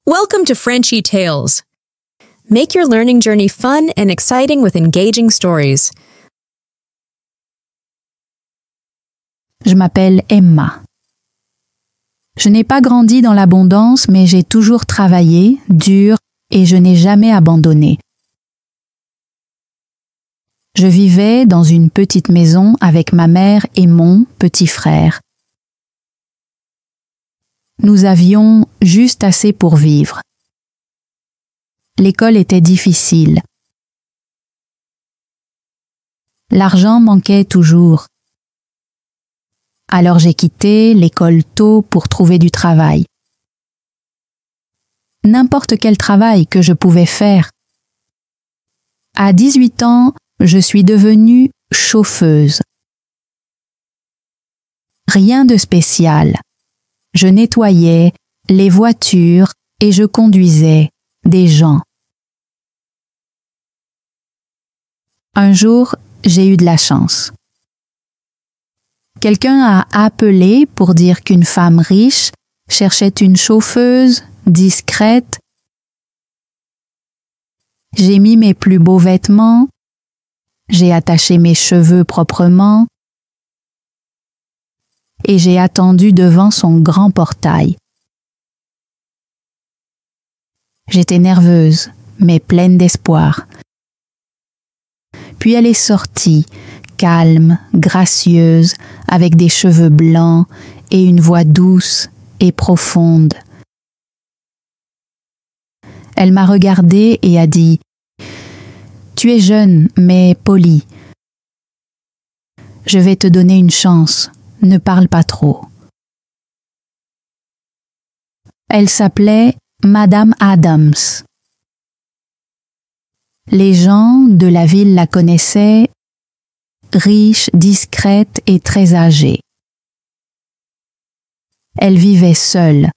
Welcome to Frenchy Tales. Make your learning journey fun and exciting with engaging stories. Je m'appelle Emma. Je n'ai pas grandi dans l'abondance, mais j'ai toujours travaillé, dur, et je n'ai jamais abandonné. Je vivais dans une petite maison avec ma mère et mon petit frère. Nous avions juste assez pour vivre. L'école était difficile. L'argent manquait toujours. Alors j'ai quitté l'école tôt pour trouver du travail. N'importe quel travail que je pouvais faire. À 18 ans, je suis devenue chauffeuse. Rien de spécial. Je nettoyais les voitures et je conduisais des gens. Un jour, j'ai eu de la chance. Quelqu'un a appelé pour dire qu'une femme riche cherchait une chauffeuse discrète. J'ai mis mes plus beaux vêtements, j'ai attaché mes cheveux proprement et j'ai attendu devant son grand portail. J'étais nerveuse, mais pleine d'espoir. Puis elle est sortie, calme, gracieuse, avec des cheveux blancs et une voix douce et profonde. Elle m'a regardée et a dit « Tu es jeune, mais polie. Je vais te donner une chance. Ne parle pas trop. » Elle s'appelait Madame Adams. Les gens de la ville la connaissaient, riche, discrète et très âgée. Elle vivait seule.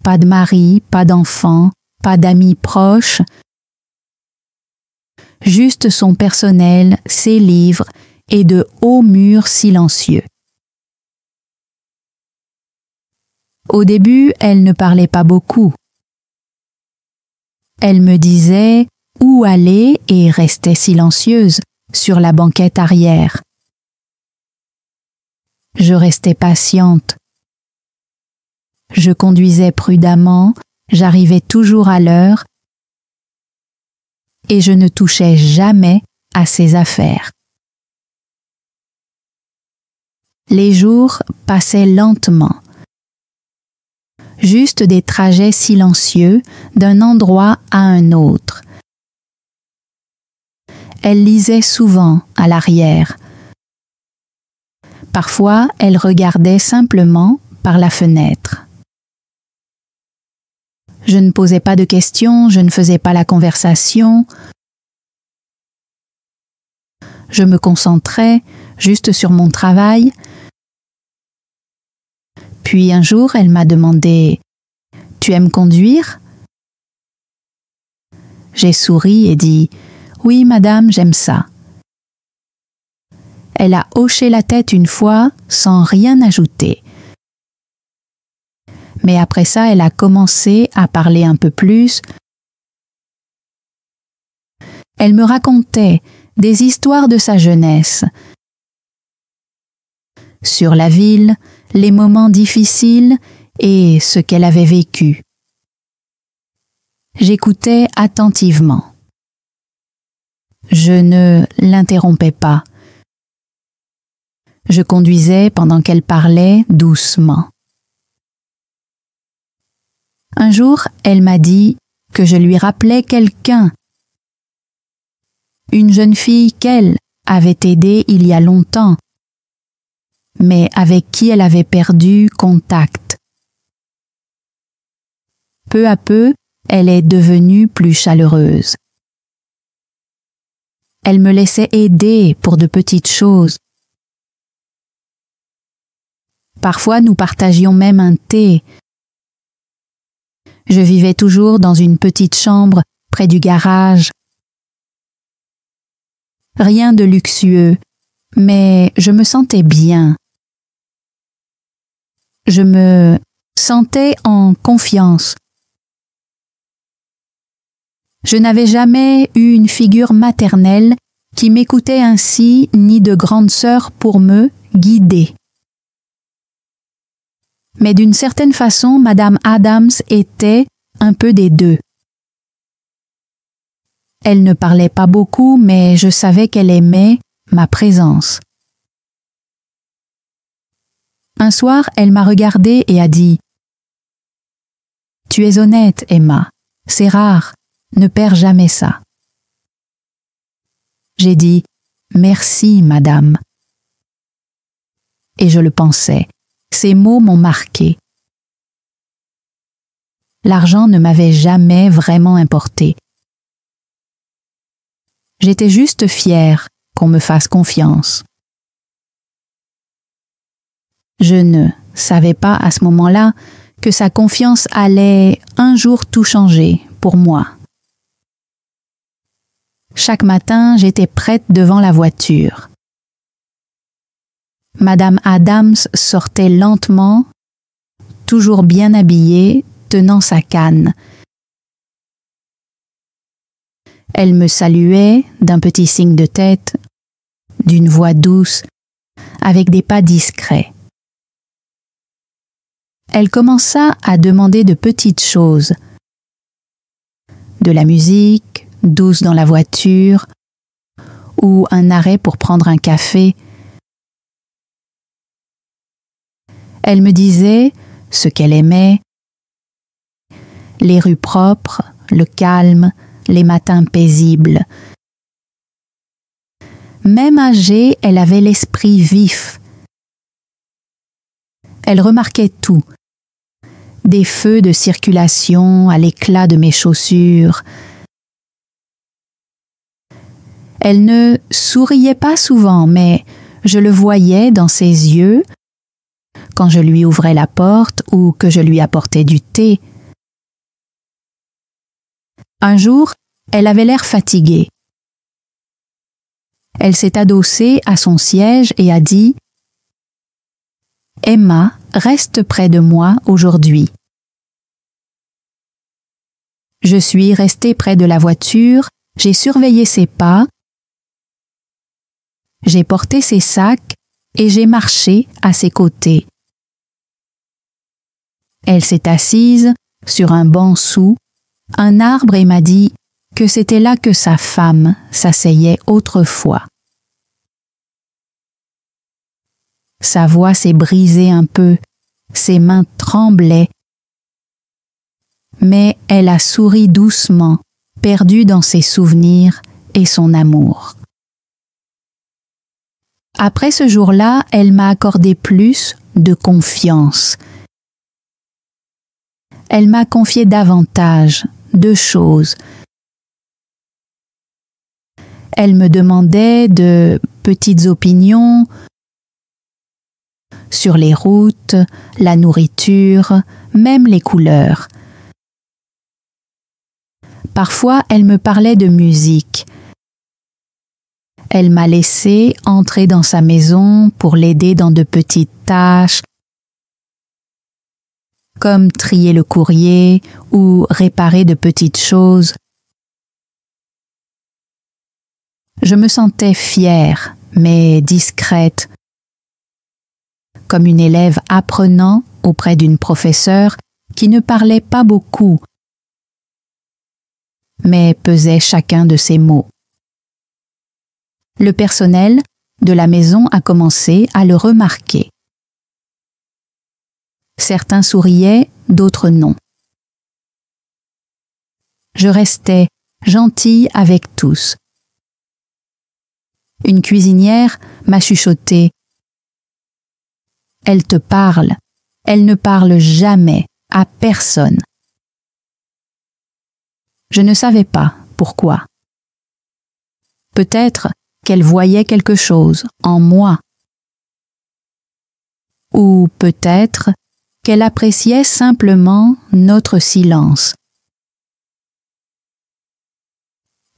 Pas de mari, pas d'enfants, pas d'amis proches, juste son personnel, ses livres et de hauts murs silencieux. Au début, elle ne parlait pas beaucoup. Elle me disait où aller et restait silencieuse sur la banquette arrière. Je restais patiente. Je conduisais prudemment, j'arrivais toujours à l'heure et je ne touchais jamais à ses affaires. Les jours passaient lentement. Juste des trajets silencieux d'un endroit à un autre. Elle lisait souvent à l'arrière. Parfois, elle regardait simplement par la fenêtre. Je ne posais pas de questions, je ne faisais pas la conversation. Je me concentrais juste sur mon travail. Puis un jour, elle m'a demandé « Tu aimes conduire ?» J'ai souri et dit « Oui, madame, j'aime ça. » Elle a hoché la tête une fois sans rien ajouter. Mais après ça, elle a commencé à parler un peu plus. Elle me racontait des histoires de sa jeunesse, sur la ville, les moments difficiles et ce qu'elle avait vécu. J'écoutais attentivement. Je ne l'interrompais pas. Je conduisais pendant qu'elle parlait doucement. Un jour, elle m'a dit que je lui rappelais quelqu'un, une jeune fille qu'elle avait aidée il y a longtemps, mais avec qui elle avait perdu contact. Peu à peu, elle est devenue plus chaleureuse. Elle me laissait aider pour de petites choses. Parfois, nous partagions même un thé. Je vivais toujours dans une petite chambre près du garage. Rien de luxueux, mais je me sentais bien. Je me sentais en confiance. Je n'avais jamais eu une figure maternelle qui m'écoutait ainsi, ni de grande sœur pour me guider. Mais d'une certaine façon, Madame Adams était un peu des deux. Elle ne parlait pas beaucoup, mais je savais qu'elle aimait ma présence. Un soir, elle m'a regardée et a dit « Tu es honnête, Emma. C'est rare. Ne perds jamais ça. » J'ai dit « Merci, madame. » Et je le pensais. Ces mots m'ont marqué. L'argent ne m'avait jamais vraiment importé. J'étais juste fière qu'on me fasse confiance. Je ne savais pas à ce moment-là que sa confiance allait un jour tout changer pour moi. Chaque matin, j'étais prête devant la voiture. Madame Adams sortait lentement, toujours bien habillée, tenant sa canne. Elle me saluait d'un petit signe de tête, d'une voix douce, avec des pas discrets. Elle commença à demander de petites choses, de la musique, douce dans la voiture, ou un arrêt pour prendre un café. Elle me disait ce qu'elle aimait, les rues propres, le calme, les matins paisibles. Même âgée, elle avait l'esprit vif. Elle remarquait tout. Des feux de circulation à l'éclat de mes chaussures. Elle ne souriait pas souvent, mais je le voyais dans ses yeux quand je lui ouvrais la porte ou que je lui apportais du thé. Un jour, elle avait l'air fatiguée. Elle s'est adossée à son siège et a dit « Emma, reste près de moi aujourd'hui. » Je suis restée près de la voiture, j'ai surveillé ses pas, j'ai porté ses sacs et j'ai marché à ses côtés. Elle s'est assise sur un banc sous un arbre et m'a dit que c'était là que sa femme s'asseyait autrefois. Sa voix s'est brisée un peu, ses mains tremblaient, mais elle a souri doucement, perdue dans ses souvenirs et son amour. Après ce jour-là, elle m'a accordé plus de confiance. Elle m'a confié davantage de choses. Elle me demandait de petites opinions sur les routes, la nourriture, même les couleurs. Parfois, elle me parlait de musique. Elle m'a laissé entrer dans sa maison pour l'aider dans de petites tâches, comme trier le courrier ou réparer de petites choses. Je me sentais fière, mais discrète, comme une élève apprenant auprès d'une professeure qui ne parlait pas beaucoup, mais pesait chacun de ses mots. Le personnel de la maison a commencé à le remarquer. Certains souriaient, d'autres non. Je restais gentille avec tous. Une cuisinière m'a chuchoté « Elle te parle, elle ne parle jamais à personne. » Je ne savais pas pourquoi. Peut-être qu'elle voyait quelque chose en moi. Ou peut-être qu'elle appréciait simplement notre silence.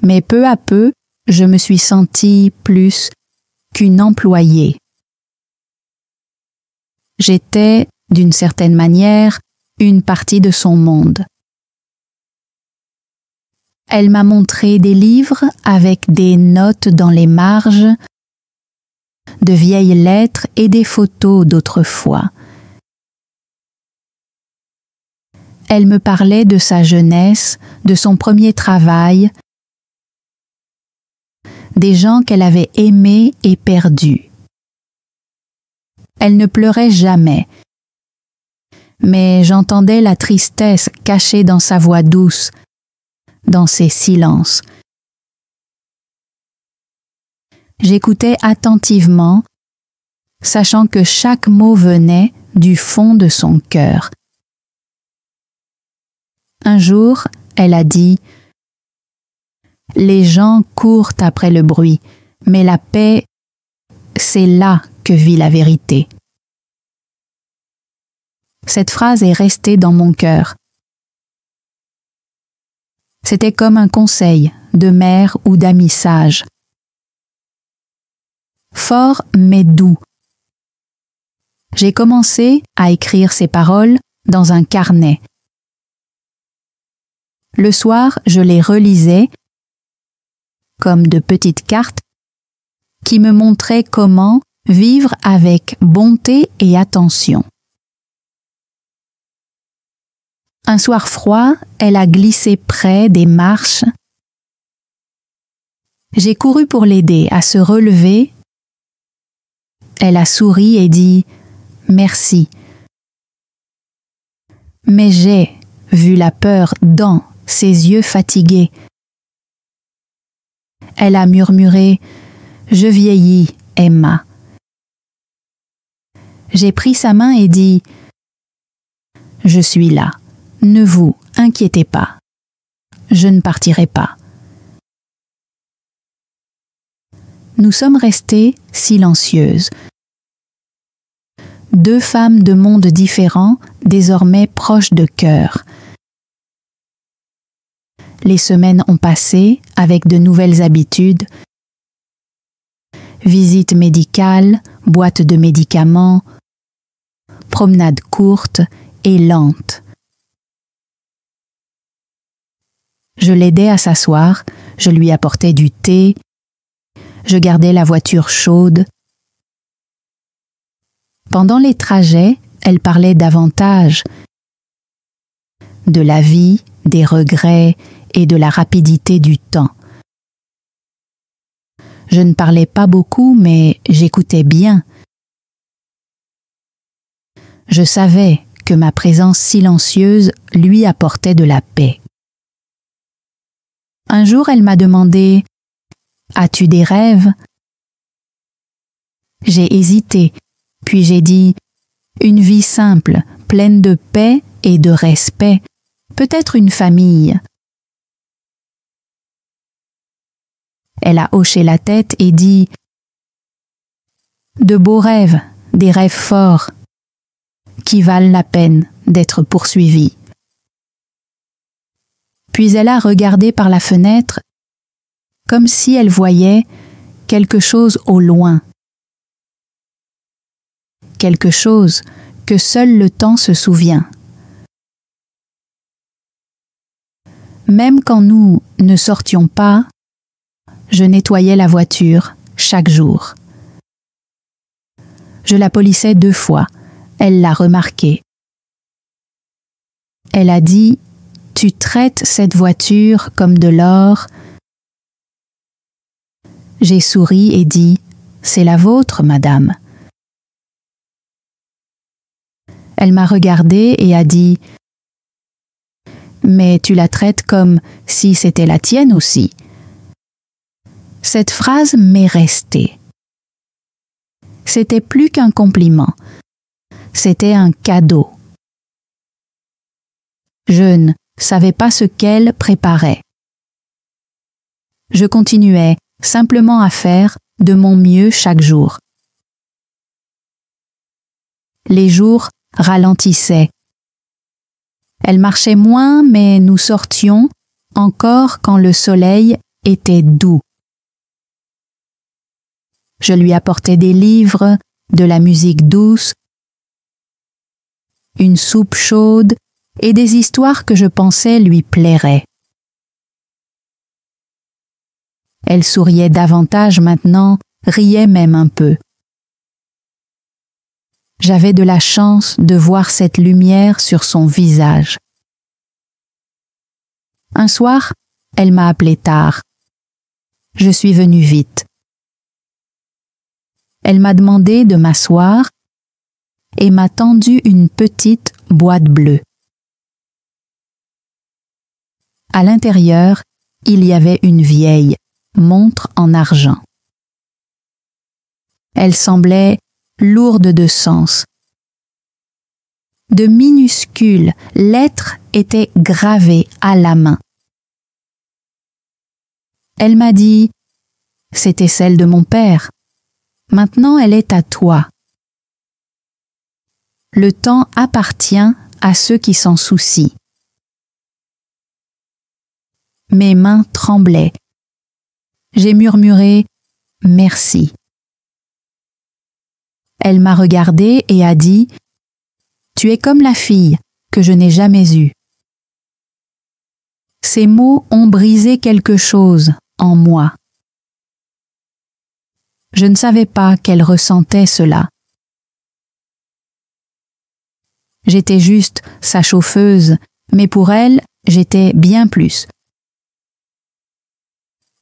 Mais peu à peu, je me suis sentie plus qu'une employée. J'étais, d'une certaine manière, une partie de son monde. Elle m'a montré des livres avec des notes dans les marges, de vieilles lettres et des photos d'autrefois. Elle me parlait de sa jeunesse, de son premier travail, des gens qu'elle avait aimés et perdus. Elle ne pleurait jamais, mais j'entendais la tristesse cachée dans sa voix douce, dans ses silences. J'écoutais attentivement, sachant que chaque mot venait du fond de son cœur. Un jour, elle a dit « Les gens courent après le bruit, mais la paix, c'est là que vit la vérité. » Cette phrase est restée dans mon cœur. C'était comme un conseil de mère ou d'ami sage. Fort mais doux. J'ai commencé à écrire ces paroles dans un carnet. Le soir, je les relisais comme de petites cartes qui me montraient comment vivre avec bonté et attention. Un soir froid, elle a glissé près des marches. J'ai couru pour l'aider à se relever. Elle a souri et dit « Merci ». Mais j'ai vu la peur dans ses yeux fatigués. Elle a murmuré « Je vieillis, Emma ». J'ai pris sa main et dit « Je suis là, ne vous inquiétez pas, je ne partirai pas ». Nous sommes restées silencieuses. Deux femmes de mondes différents, désormais proches de cœur. Les semaines ont passé avec de nouvelles habitudes. Visites médicales, boîtes de médicaments, promenades courtes et lentes. Je l'aidais à s'asseoir, je lui apportais du thé, je gardais la voiture chaude. Pendant les trajets, elle parlait davantage de la vie, des regrets et de la rapidité du temps. Je ne parlais pas beaucoup, mais j'écoutais bien. Je savais que ma présence silencieuse lui apportait de la paix. Un jour, elle m'a demandé « As-tu des rêves ?» J'ai hésité, puis j'ai dit « Une vie simple, pleine de paix et de respect, peut-être une famille. » Elle a hoché la tête et dit « De beaux rêves, des rêves forts, qui valent la peine d'être poursuivis. » Puis elle a regardé par la fenêtre comme si elle voyait quelque chose au loin. Quelque chose que seul le temps se souvient. Même quand nous ne sortions pas, je nettoyais la voiture chaque jour. Je la polissais 2 fois. Elle l'a remarqué. Elle a dit « Tu traites cette voiture comme de l'or ». J'ai souri et dit « C'est la vôtre, madame ». Elle m'a regardé et a dit « Mais tu la traites comme si c'était la tienne aussi ». Cette phrase m'est restée. C'était plus qu'un compliment. C'était un cadeau. Je ne savais pas ce qu'elle préparait. Je continuais simplement à faire de mon mieux chaque jour. Les jours ralentissaient. Elle marchait moins, mais nous sortions encore quand le soleil était doux. Je lui apportais des livres, de la musique douce, une soupe chaude et des histoires que je pensais lui plairaient. Elle souriait davantage maintenant, riait même un peu. J'avais de la chance de voir cette lumière sur son visage. Un soir, elle m'a appelé tard. Je suis venue vite. Elle m'a demandé de m'asseoir et m'a tendu une petite boîte bleue. À l'intérieur, il y avait une vieille montre en argent. Elle semblait lourde de sens. De minuscules lettres étaient gravées à la main. Elle m'a dit « C'était celle de mon père. Maintenant elle est à toi. Le temps appartient à ceux qui s'en soucient. » Mes mains tremblaient. J'ai murmuré « Merci ». Elle m'a regardée et a dit « Tu es comme la fille que je n'ai jamais eue. » Ces mots ont brisé quelque chose en moi. Je ne savais pas qu'elle ressentait cela. J'étais juste sa chauffeuse, mais pour elle, j'étais bien plus.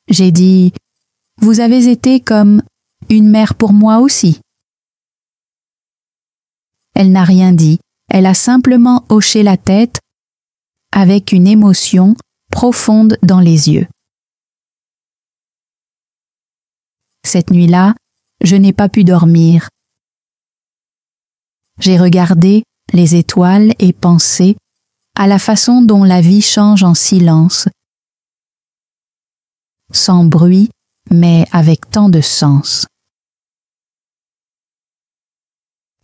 J'ai dit « Vous avez été comme une mère pour moi aussi. » Elle n'a rien dit, elle a simplement hoché la tête avec une émotion profonde dans les yeux. Cette nuit-là, je n'ai pas pu dormir. J'ai regardé les étoiles et pensé à la façon dont la vie change en silence, sans bruit, mais avec tant de sens.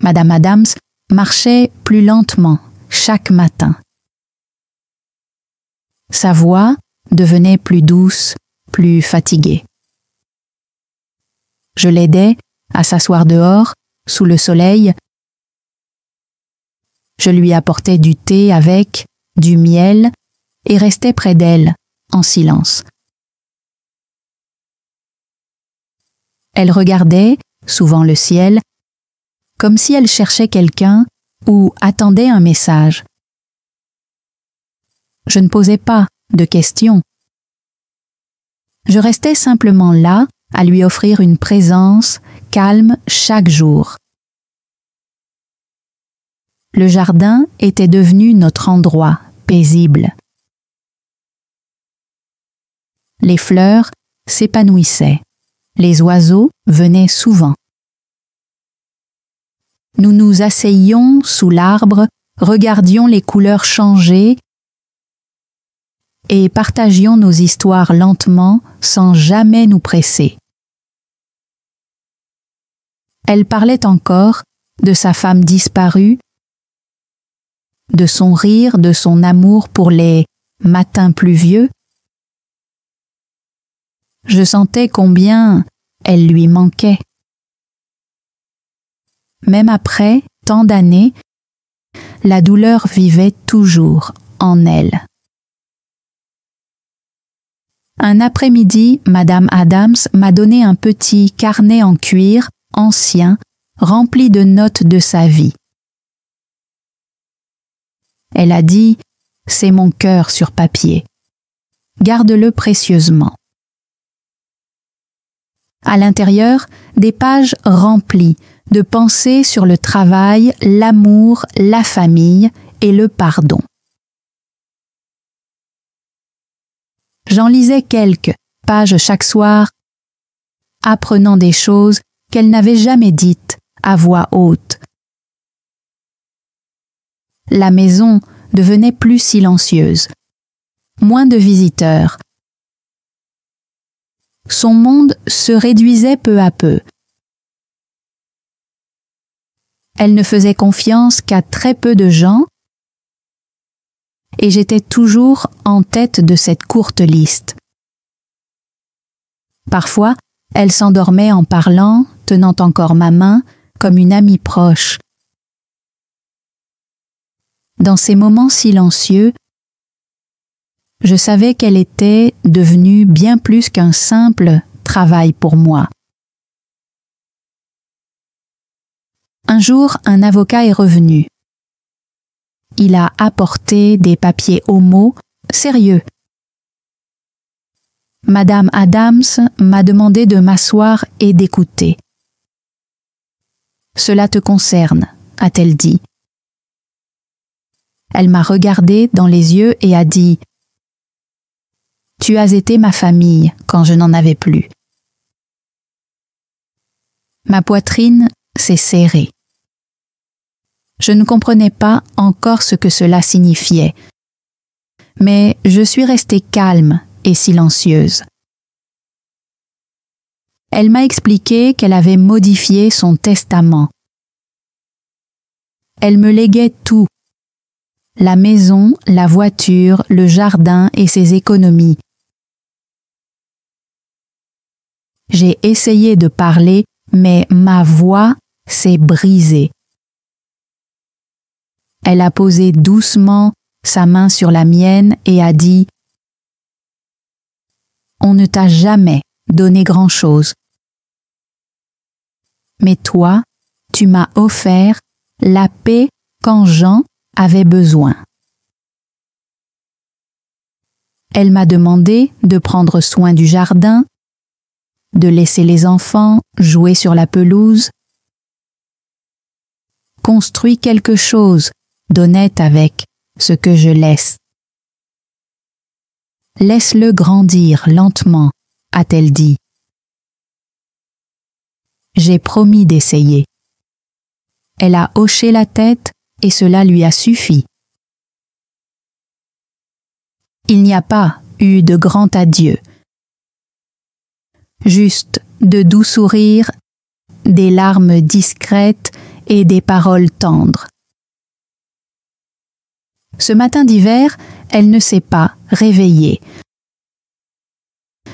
Madame Adams marchait plus lentement chaque matin. Sa voix devenait plus douce, plus fatiguée. Je l'aidais à s'asseoir dehors, sous le soleil. Je lui apportais du thé avec du miel et restais près d'elle, en silence. Elle regardait, souvent le ciel, comme si elle cherchait quelqu'un ou attendait un message. Je ne posais pas de questions. Je restais simplement là, à lui offrir une présence calme chaque jour. Le jardin était devenu notre endroit paisible. Les fleurs s'épanouissaient. Les oiseaux venaient souvent. Nous nous asseyions sous l'arbre, regardions les couleurs changer et partagions nos histoires lentement sans jamais nous presser. Elle parlait encore de sa femme disparue, de son rire, de son amour pour les matins pluvieux. Je sentais combien elle lui manquait. Même après tant d'années, la douleur vivait toujours en elle. Un après-midi, Madame Adams m'a donné un petit carnet en cuir ancien, rempli de notes de sa vie. Elle a dit « C'est mon cœur sur papier. Garde-le précieusement. » À l'intérieur, des pages remplies de pensées sur le travail, l'amour, la famille et le pardon. J'en lisais quelques pages chaque soir, apprenant des choses qu'elle n'avait jamais dites à voix haute. La maison devenait plus silencieuse, moins de visiteurs. Son monde se réduisait peu à peu. Elle ne faisait confiance qu'à très peu de gens et j'étais toujours en tête de cette courte liste. Parfois, elle s'endormait en parlant, tenant encore ma main, comme une amie proche. dans ces moments silencieux, je savais qu'elle était devenue bien plus qu'un simple travail pour moi. Un jour, un avocat est revenu. Il a apporté des papiers homo sérieux. Madame Adams m'a demandé de m'asseoir et d'écouter. « Cela te concerne », a-t-elle dit. Elle m'a regardé dans les yeux et a dit « Tu as été ma famille quand je n'en avais plus. » Ma poitrine s'est serrée. Je ne comprenais pas encore ce que cela signifiait, mais je suis restée calme et silencieuse. Elle m'a expliqué qu'elle avait modifié son testament. Elle me léguait tout, la maison, la voiture, le jardin et ses économies. J'ai essayé de parler, mais ma voix s'est brisée. Elle a posé doucement sa main sur la mienne et a dit « On ne t'a jamais donné grand-chose. Mais toi, tu m'as offert la paix quand Jean avait besoin. » Elle m'a demandé de prendre soin du jardin, de laisser les enfants jouer sur la pelouse. Construis quelque chose d'honnête avec ce que je laisse. Laisse-le grandir lentement, a-t-elle dit. J'ai promis d'essayer. Elle a hoché la tête et cela lui a suffi. Il n'y a pas eu de grand adieu. Juste de doux sourires, des larmes discrètes et des paroles tendres. Ce matin d'hiver, elle ne s'est pas réveillée.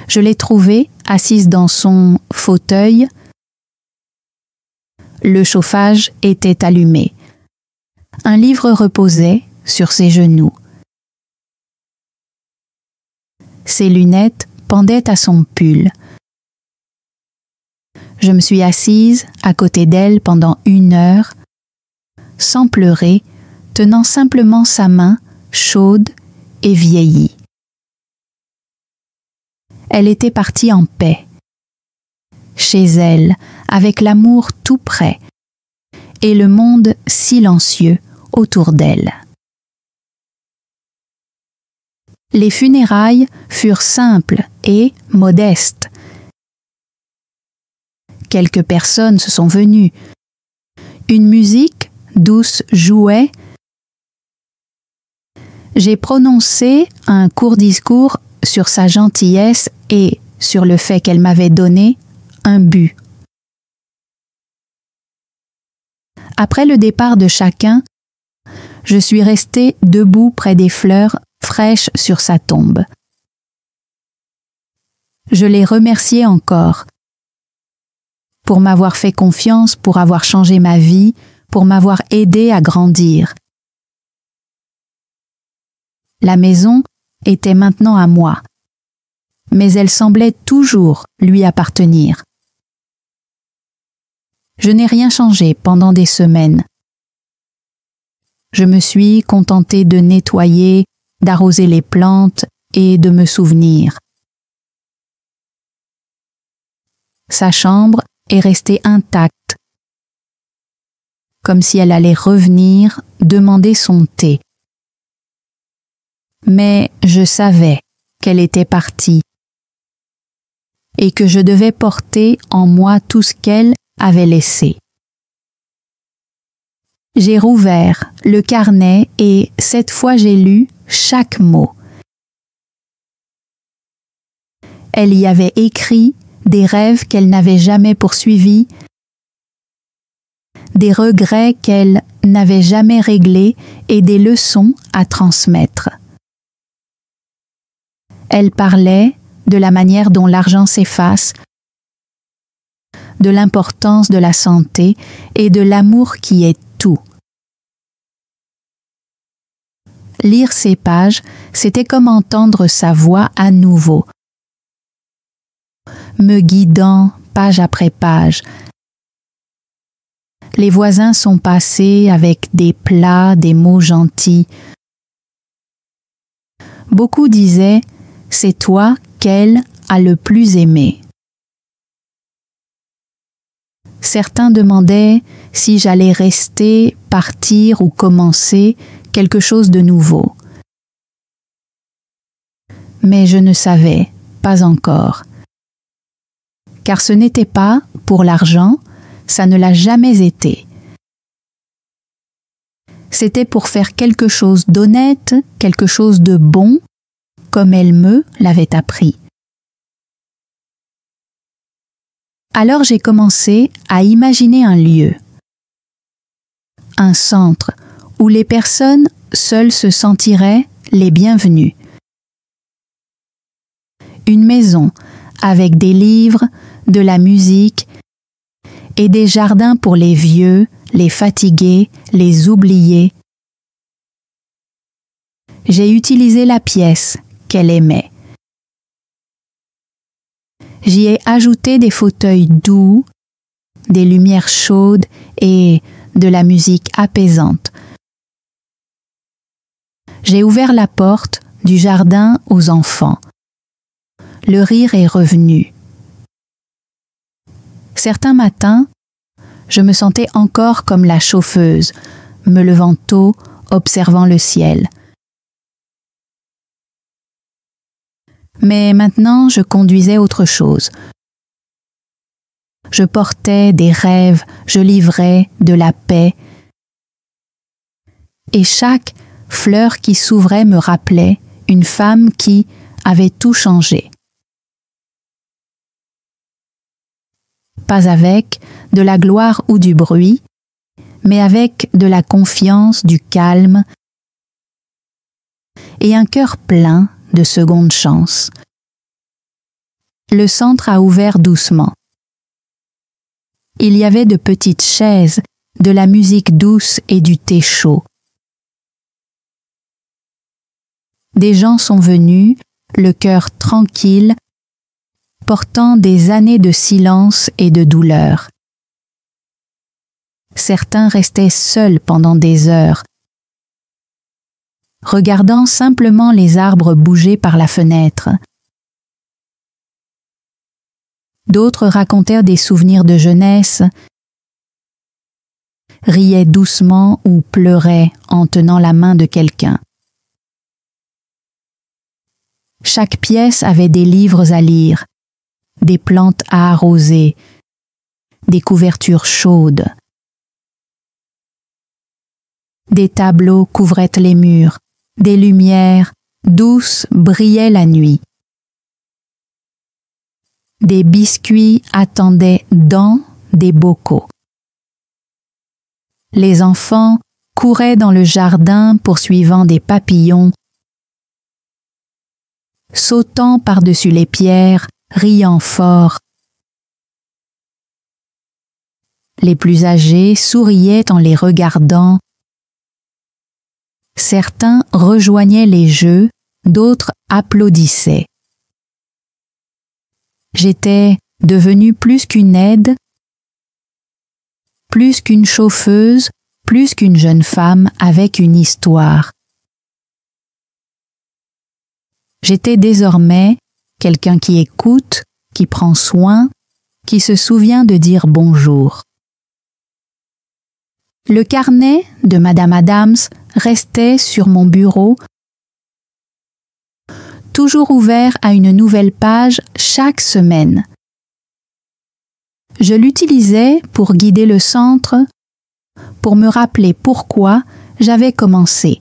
Je l'ai trouvée assise dans son fauteuil. Le chauffage était allumé. Un livre reposait sur ses genoux. Ses lunettes pendaient à son pull. Je me suis assise à côté d'elle pendant 1 heure, sans pleurer, tenant simplement sa main chaude et vieillie. Elle était partie en paix, chez elle, avec l'amour tout près, et le monde silencieux autour d'elle. Les funérailles furent simples et modestes. Quelques personnes se sont venues. Une musique douce jouait. J'ai prononcé un court discours sur sa gentillesse et sur le fait qu'elle m'avait donné un but. Après le départ de chacun, je suis restée debout près des fleurs fraîches sur sa tombe. Je l'ai remerciée encore pour m'avoir fait confiance, pour avoir changé ma vie, pour m'avoir aidé à grandir. La maison était maintenant à moi, mais elle semblait toujours lui appartenir. Je n'ai rien changé pendant des semaines. Je me suis contentée de nettoyer, d'arroser les plantes et de me souvenir. Sa chambre est restée intacte, comme si elle allait revenir demander son thé. Mais je savais qu'elle était partie et que je devais porter en moi tout ce qu'elle avait laissé. J'ai rouvert le carnet et cette fois j'ai lu chaque mot. Elle y avait écrit des rêves qu'elle n'avait jamais poursuivis, des regrets qu'elle n'avait jamais réglés et des leçons à transmettre. Elle parlait de la manière dont l'argent s'efface, de l'importance de la santé et de l'amour qui est tout. Lire ces pages, c'était comme entendre sa voix à nouveau, me guidant page après page. Les voisins sont passés avec des plats, des mots gentils. Beaucoup disaient « C'est toi qu'elle a le plus aimé ». Certains demandaient si j'allais rester, partir ou commencer quelque chose de nouveau. Mais je ne savais, pas encore. Car ce n'était pas pour l'argent, ça ne l'a jamais été. C'était pour faire quelque chose d'honnête, quelque chose de bon, comme elle me l'avait appris. Alors j'ai commencé à imaginer un lieu, un centre où les personnes seules se sentiraient les bienvenues. Une maison avec des livres, de la musique et des jardins pour les vieux, les fatigués, les oubliés. J'ai utilisé la pièce qu'elle aimait. J'y ai ajouté des fauteuils doux, des lumières chaudes et de la musique apaisante. J'ai ouvert la porte du jardin aux enfants. Le rire est revenu. Certains matins, je me sentais encore comme la chauffeuse, me levant tôt, observant le ciel. Mais maintenant, je conduisais autre chose. Je portais des rêves, je livrais de la paix. Et chaque fleur qui s'ouvrait me rappelait une femme qui avait tout changé. Pas avec de la gloire ou du bruit, mais avec de la confiance, du calme et un cœur plein de seconde chance. Le centre a ouvert doucement. Il y avait de petites chaises, de la musique douce et du thé chaud. Des gens sont venus, le cœur tranquille, portant des années de silence et de douleur. Certains restaient seuls pendant des heures, regardant simplement les arbres bouger par la fenêtre. D'autres racontèrent des souvenirs de jeunesse, riaient doucement ou pleuraient en tenant la main de quelqu'un. Chaque pièce avait des livres à lire, des plantes à arroser, des couvertures chaudes. Des tableaux couvraient les murs, des lumières douces brillaient la nuit. Des biscuits attendaient dans des bocaux. Les enfants couraient dans le jardin poursuivant des papillons, sautant par-dessus les pierres, riant fort. Les plus âgés souriaient en les regardant. Certains rejoignaient les jeux, d'autres applaudissaient. J'étais devenue plus qu'une aide, plus qu'une chauffeuse, plus qu'une jeune femme avec une histoire. J'étais désormais quelqu'un qui écoute, qui prend soin, qui se souvient de dire bonjour. Le carnet de Madame Adams restait sur mon bureau, toujours ouvert à une nouvelle page chaque semaine. Je l'utilisais pour guider le centre, pour me rappeler pourquoi j'avais commencé.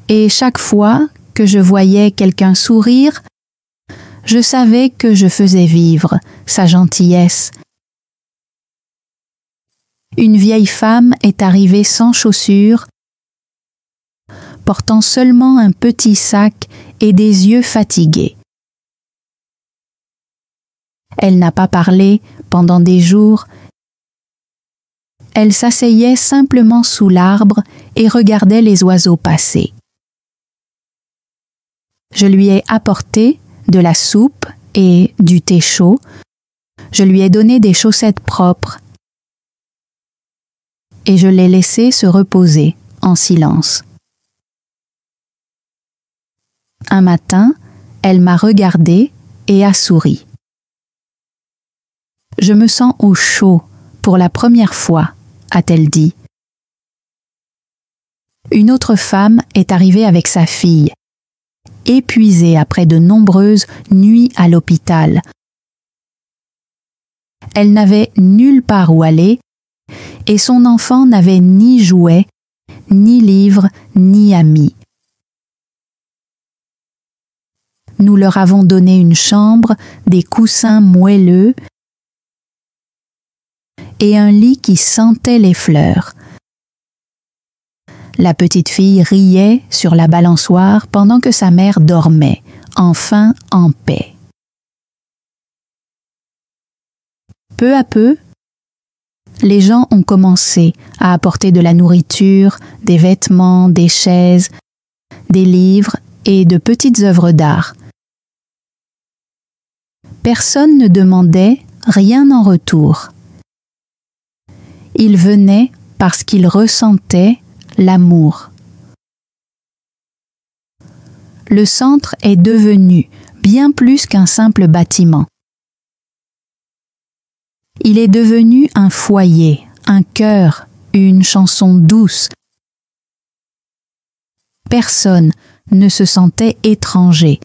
Et chaque fois que je voyais quelqu'un sourire, je savais que je faisais vivre sa gentillesse. Une vieille femme est arrivée sans chaussures, portant seulement un petit sac et des yeux fatigués. Elle n'a pas parlé pendant des jours elle s'asseyait simplement sous l'arbre et regardait les oiseaux passer. Je lui ai apporté de la soupe et du thé chaud. Je lui ai donné des chaussettes propres et je l'ai laissée se reposer en silence. Un matin, elle m'a regardée et a souri. « Je me sens au chaud pour la première fois », a-t-elle dit. Une autre femme est arrivée avec sa fille, épuisée après de nombreuses nuits à l'hôpital. Elle n'avait nulle part où aller et son enfant n'avait ni jouets, ni livres, ni amis. Nous leur avons donné une chambre, des coussins moelleux et un lit qui sentait les fleurs. La petite fille riait sur la balançoire pendant que sa mère dormait, enfin en paix. Peu à peu, les gens ont commencé à apporter de la nourriture, des vêtements, des chaises, des livres et de petites œuvres d'art. Personne ne demandait rien en retour. Ils venaient parce qu'ils ressentaient l'amour. Le centre est devenu bien plus qu'un simple bâtiment. Il est devenu un foyer, un cœur, une chanson douce. Personne ne se sentait étranger.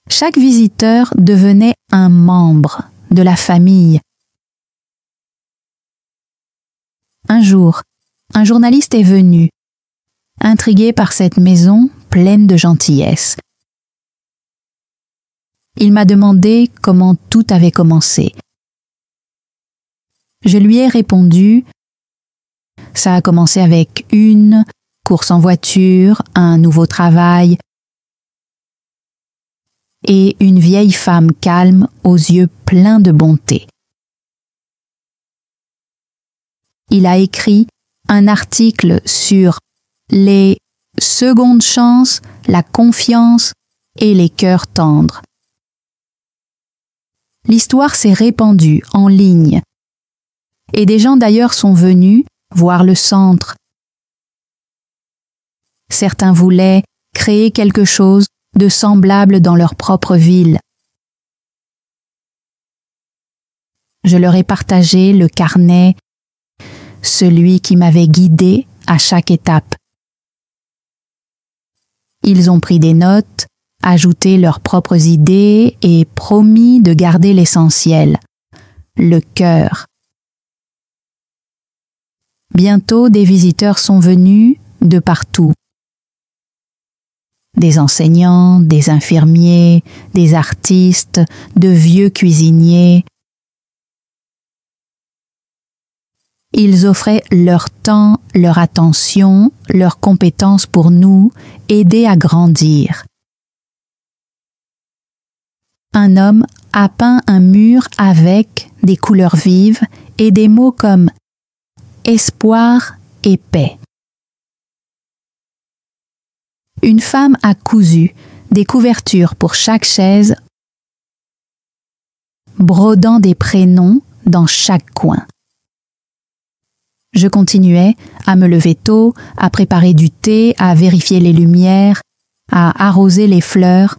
Chaque visiteur devenait un membre de la famille. Un jour, un journaliste est venu, intrigué par cette maison pleine de gentillesse. Il m'a demandé comment tout avait commencé. Je lui ai répondu « Ça a commencé avec une course en voiture, un nouveau travail et une vieille femme calme aux yeux pleins de bonté. » Il a écrit un article sur les secondes chances, la confiance et les cœurs tendres. L'histoire s'est répandue en ligne et des gens d'ailleurs sont venus voir le centre. Certains voulaient créer quelque chose de semblable dans leur propre ville. Je leur ai partagé le carnet, celui qui m'avait guidé à chaque étape. Ils ont pris des notes, ajouté leurs propres idées et promis de garder l'essentiel, le cœur. Bientôt, des visiteurs sont venus de partout. Des enseignants, des infirmiers, des artistes, de vieux cuisiniers. Ils offraient leur temps, leur attention, leurs compétences pour nous aider à grandir. Un homme a peint un mur avec des couleurs vives et des mots comme espoir et paix. Une femme a cousu des couvertures pour chaque chaise, brodant des prénoms dans chaque coin. Je continuais à me lever tôt, à préparer du thé, à vérifier les lumières, à arroser les fleurs.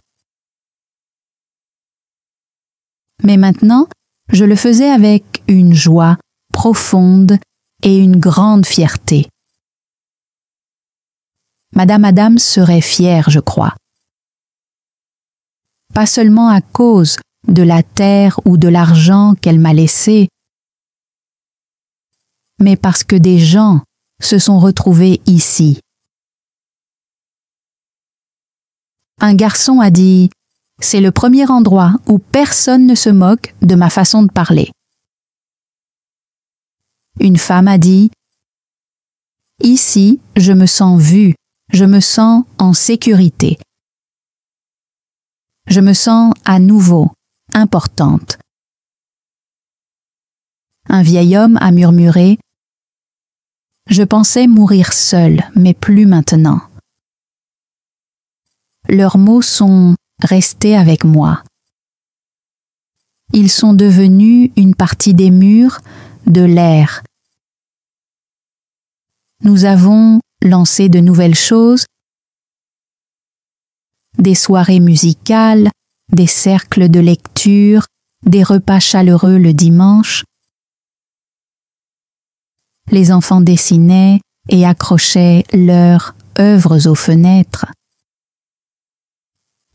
Mais maintenant, je le faisais avec une joie profonde et une grande fierté. Madame Adams serait fière, je crois. Pas seulement à cause de la terre ou de l'argent qu'elle m'a laissé, mais parce que des gens se sont retrouvés ici. Un garçon a dit « C'est le premier endroit où personne ne se moque de ma façon de parler. » Une femme a dit « Ici, je me sens vue, je me sens en sécurité. Je me sens à nouveau importante. » Un vieil homme a murmuré « Je pensais mourir seul, mais plus maintenant. » Leurs mots sont restés avec moi. Ils sont devenus une partie des murs, de l'air. Nous avons lancé de nouvelles choses, des soirées musicales, des cercles de lecture, des repas chaleureux le dimanche. Les enfants dessinaient et accrochaient leurs œuvres aux fenêtres.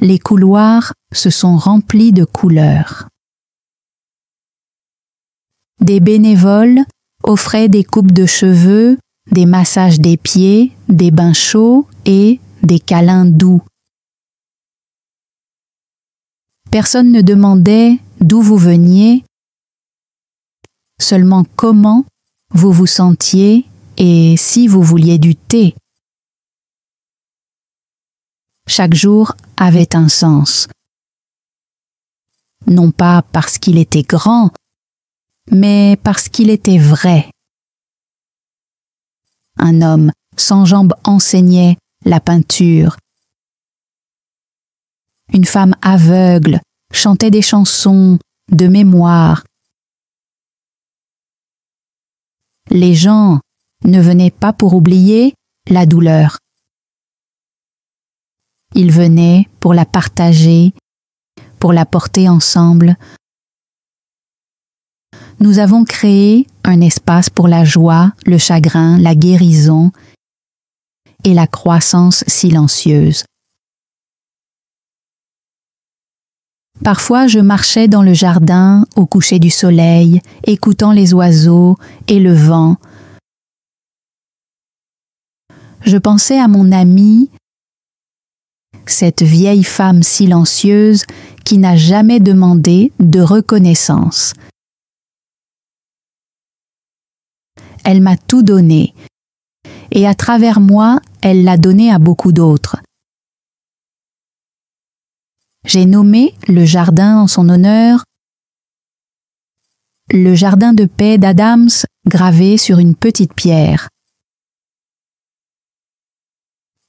Les couloirs se sont remplis de couleurs. Des bénévoles offraient des coupes de cheveux, des massages des pieds, des bains chauds et des câlins doux. Personne ne demandait d'où vous veniez, seulement comment vous vous sentiez et si vous vouliez du thé. Chaque jour avait un sens. Non pas parce qu'il était grand, mais parce qu'il était vrai. Un homme sans jambes enseignait la peinture. Une femme aveugle chantait des chansons de mémoire. Les gens ne venaient pas pour oublier la douleur. Ils venaient pour la partager, pour la porter ensemble. Nous avons créé un espace pour la joie, le chagrin, la guérison et la croissance silencieuse. Parfois, je marchais dans le jardin au coucher du soleil, écoutant les oiseaux et le vent. Je pensais à mon amie, cette vieille femme silencieuse qui n'a jamais demandé de reconnaissance. Elle m'a tout donné, et à travers moi, elle l'a donné à beaucoup d'autres. J'ai nommé le jardin en son honneur le jardin de paix d'Adams gravé sur une petite pierre.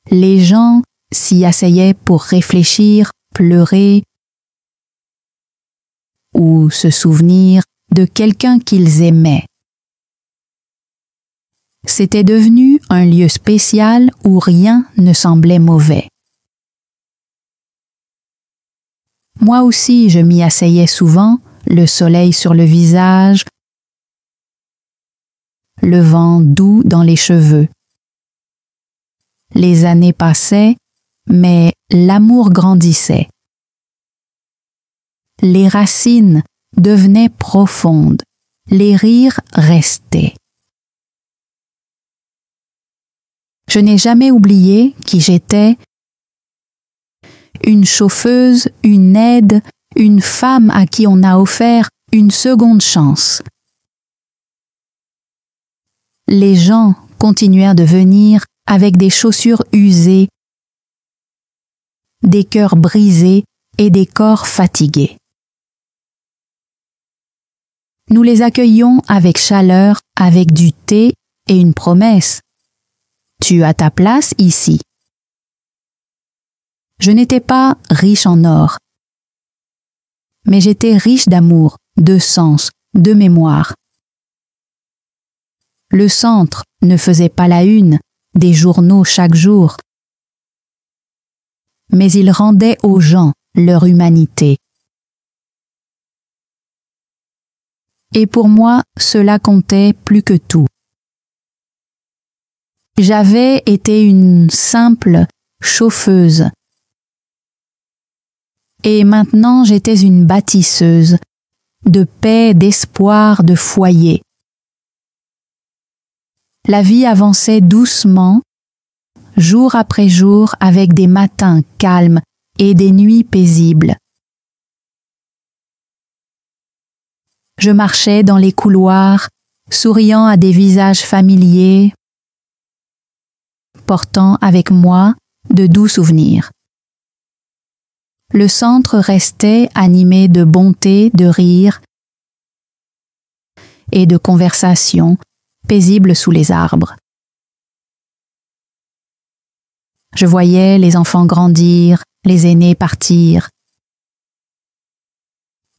Les gens s'y asseyaient pour réfléchir, pleurer ou se souvenir de quelqu'un qu'ils aimaient. C'était devenu un lieu spécial où rien ne semblait mauvais. Moi aussi, je m'y asseyais souvent, le soleil sur le visage, le vent doux dans les cheveux. Les années passaient, mais l'amour grandissait. Les racines devenaient profondes, les rires restaient. Je n'ai jamais oublié qui j'étais, une chauffeuse, une aide, une femme à qui on a offert une seconde chance. Les gens continuèrent de venir avec des chaussures usées, des cœurs brisés et des corps fatigués. Nous les accueillions avec chaleur, avec du thé et une promesse. Tu as ta place ici. Je n'étais pas riche en or, mais j'étais riche d'amour, de sens, de mémoire. Le centre ne faisait pas la une des journaux chaque jour, mais il rendait aux gens leur humanité. Et pour moi, cela comptait plus que tout. J'avais été une simple chauffeuse. Et maintenant j'étais une bâtisseuse de paix, d'espoir, de foyer. La vie avançait doucement, jour après jour, avec des matins calmes et des nuits paisibles. Je marchais dans les couloirs, souriant à des visages familiers, portant avec moi de doux souvenirs. Le centre restait animé de bonté, de rire, et de conversations paisibles sous les arbres. Je voyais les enfants grandir, les aînés partir,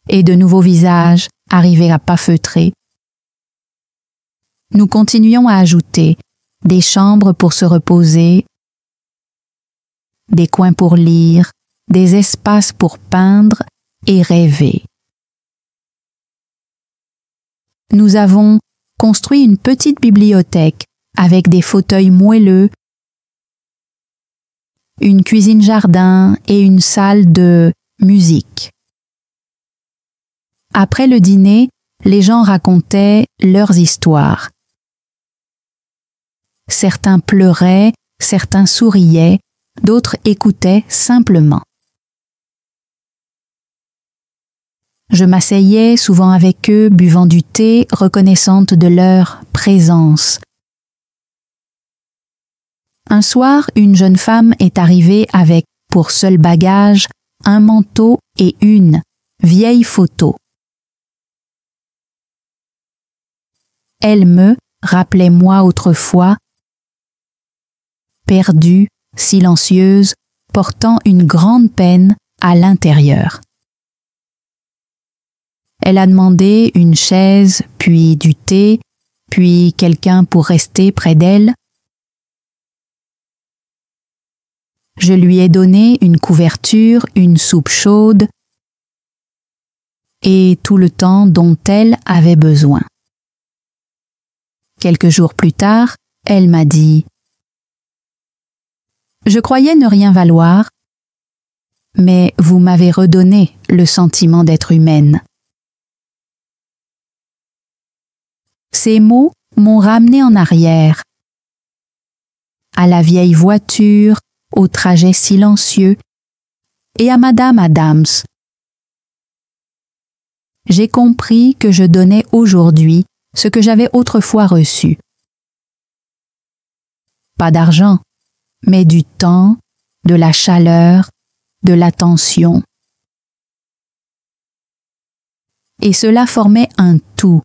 et de nouveaux visages arriver à pas feutrer. Nous continuions à ajouter des chambres pour se reposer, des coins pour lire, des espaces pour peindre et rêver. Nous avons construit une petite bibliothèque avec des fauteuils moelleux, une cuisine-jardin et une salle de musique. Après le dîner, les gens racontaient leurs histoires. Certains pleuraient, certains souriaient, d'autres écoutaient simplement. Je m'asseyais souvent avec eux, buvant du thé, reconnaissante de leur présence. Un soir, une jeune femme est arrivée avec, pour seul bagage, un manteau et une vieille photo. Elle me rappelait moi autrefois, perdue, silencieuse, portant une grande peine à l'intérieur. Elle a demandé une chaise, puis du thé, puis quelqu'un pour rester près d'elle. Je lui ai donné une couverture, une soupe chaude et tout le temps dont elle avait besoin. Quelques jours plus tard, elle m'a dit « Je croyais ne rien valoir, mais vous m'avez redonné le sentiment d'être humaine. » Ces mots m'ont ramené en arrière, à la vieille voiture, au trajet silencieux et à Madame Adams. J'ai compris que je donnais aujourd'hui ce que j'avais autrefois reçu. Pas d'argent, mais du temps, de la chaleur, de l'attention. Et cela formait un tout,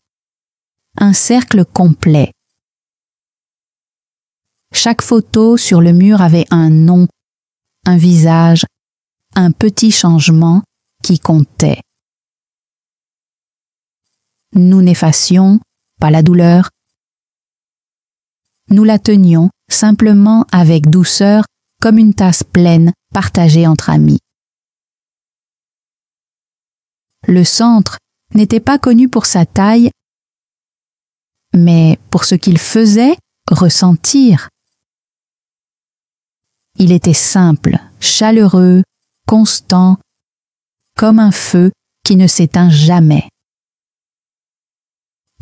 un cercle complet. Chaque photo sur le mur avait un nom, un visage, un petit changement qui comptait. Nous n'effacions pas la douleur. Nous la tenions simplement avec douceur comme une tasse pleine partagée entre amis. Le centre n'était pas connu pour sa taille, mais pour ce qu'il faisait ressentir. Il était simple, chaleureux, constant, comme un feu qui ne s'éteint jamais.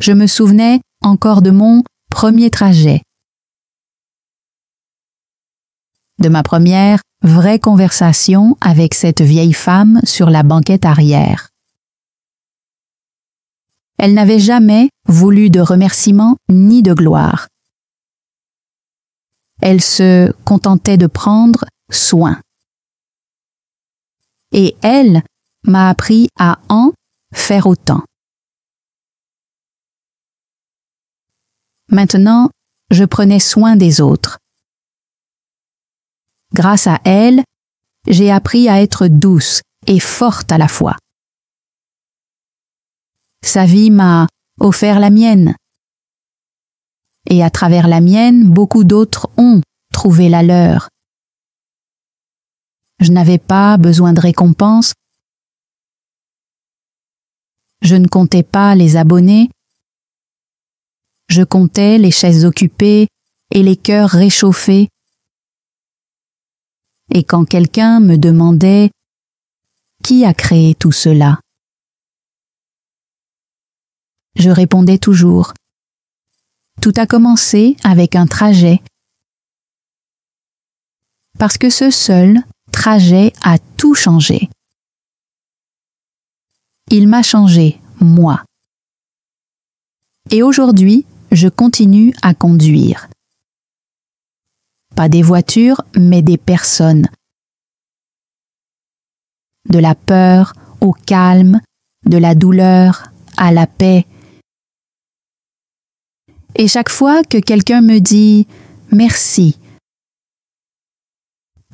Je me souvenais encore de mon premier trajet, de ma première vraie conversation avec cette vieille femme sur la banquette arrière. Elle n'avait jamais voulu de remerciements ni de gloire. Elle se contentait de prendre soin. Et elle m'a appris à en faire autant. Maintenant, je prenais soin des autres. Grâce à elle, j'ai appris à être douce et forte à la fois. Sa vie m'a offert la mienne. Et à travers la mienne, beaucoup d'autres ont trouvé la leur. Je n'avais pas besoin de récompense. Je ne comptais pas les abonnés. Je comptais les chaises occupées et les cœurs réchauffés. Et quand quelqu'un me demandait « Qui a créé tout cela ?», je répondais toujours « Tout a commencé avec un trajet. » Parce que ce seul trajet a tout changé. Il m'a changé, moi. Et aujourd'hui, je continue à conduire. Pas des voitures, mais des personnes. De la peur au calme, de la douleur à la paix. Et chaque fois que quelqu'un me dit « merci »,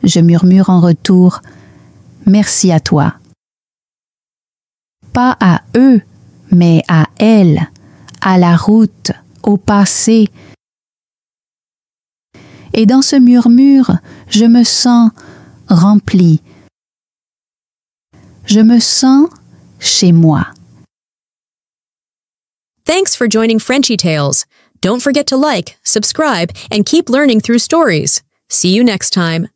je murmure en retour « merci à toi ». Pas à eux, mais à elle, à la route, au passé. Et dans ce murmure, je me sens remplie. Je me sens chez moi. Thanks for joining Frenchy Tales. Don't forget to like, subscribe, and keep learning through stories. See you next time.